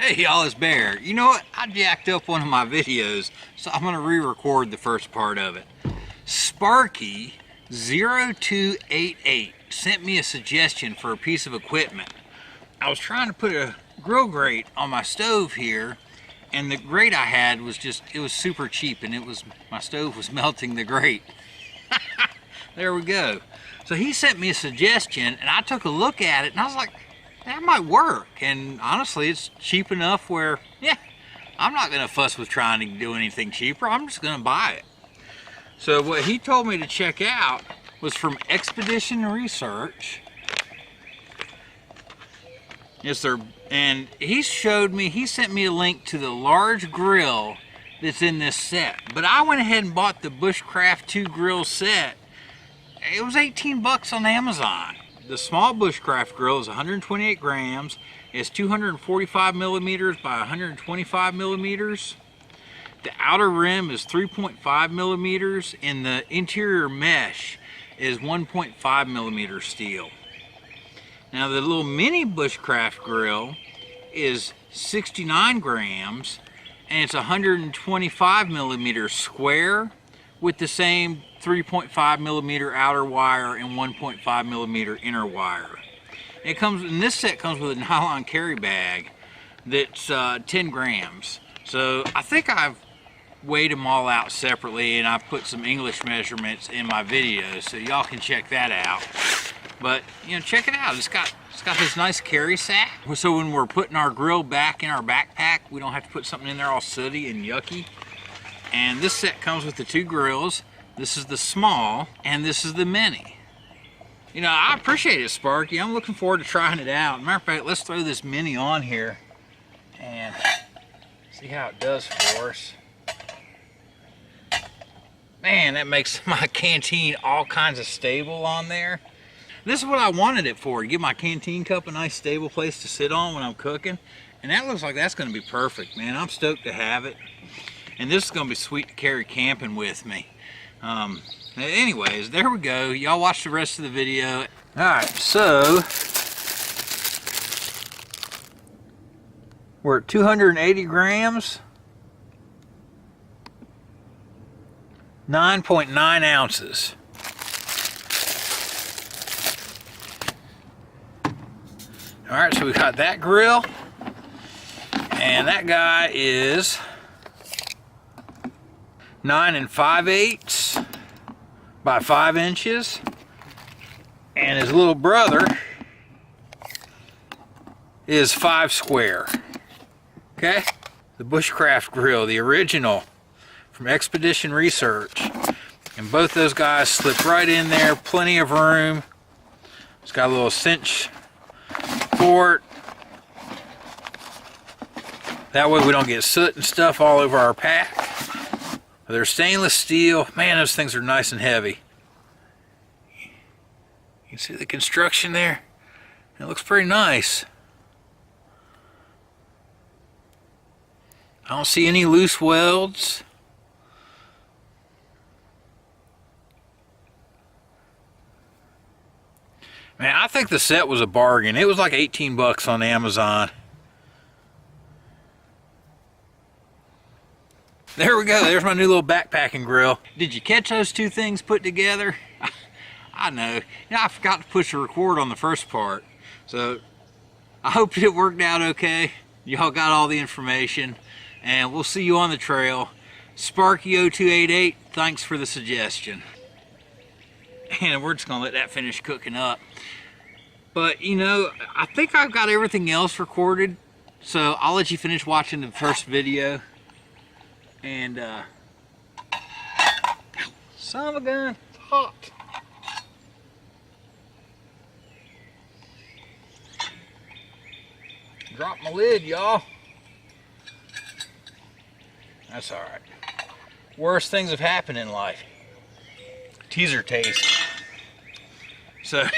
Hey y'all, it's Bear. You know what? I jacked up one of my videos, so I'm gonna re-record the first part of it. Sparky0288 sent me a suggestion for a piece of equipment. I was trying to put a grill grate on my stove here, and the grate I had was it was super cheap, and my stove was melting the grate. There we go. So he sent me a suggestion, and I took a look at it, and I was like, that might work. And honestly, it's cheap enough where, yeah, I'm not gonna fuss with trying to do anything cheaper. I'm just gonna buy it. So what he told me to check out was from Expedition Research. Yes, sir. And he sent me a link to the large grill that's in this set. But I went ahead and bought the Bushcraft 2 grill set. It was 18 bucks on Amazon. The small Bushcraft grill is 128 grams. It's 245 millimeters by 125 millimeters. The outer rim is 3.5 millimeters, and the interior mesh is 1.5 millimeter steel. Now the little mini Bushcraft grill is 69 grams, and it's 125 millimeters square with the same 3.5 millimeter outer wire and 1.5 millimeter inner wire. This set comes with a nylon carry bag that's 10 grams. So I think I've weighed them all out separately, and I put some English measurements in my video, so y'all can check that out. But you know, check it out. It's got this nice carry sack, so when we're putting our grill back in our backpack, we don't have to put something in there all sooty and yucky. And this set comes with the 2 grills. This is the small, and this is the mini. You know, I appreciate it, Sparky. I'm looking forward to trying it out. Matter of fact, let's throw this mini on here and see how it does for us. Man, that makes my canteen all kinds of stable on there. This is what I wanted it for, to give my canteen cup a nice stable place to sit on when I'm cooking. And that looks like that's gonna be perfect, man. I'm stoked to have it. And this is gonna be sweet to carry camping with me. Anyways, there we go. Y'all watch the rest of the video. Alright, so we're at 280 grams, 9.9 ounces. Alright, so we got that grill, and that guy is 9 5/8 by 5 inches, and his little brother is 5 square. Okay, the Bushcraft grill, the original from Expedition Research, and both those guys slip right in there. Plenty of room. It's got a little cinch for it. That way we don't get soot and stuff all over our pack. They're stainless steel. Man, those things are nice and heavy. You can see the construction there. It looks pretty nice. I don't see any loose welds. Man, I think the set was a bargain. It was like 18 bucks on Amazon. There we go. There's my new little backpacking grill. Did you catch those 2 things put together? I know. You know, I forgot to push the record on the first part. So I hope it worked out okay. Y'all got all the information. And we'll see you on the trail. Sparky0288, thanks for the suggestion. And we're just going to let that finish cooking up. But, you know, I think I've got everything else recorded. So I'll let you finish watching the first video. And son of a gun, it's hot. Drop my lid, y'all. That's all right. Worst things have happened in life. Teaser taste. So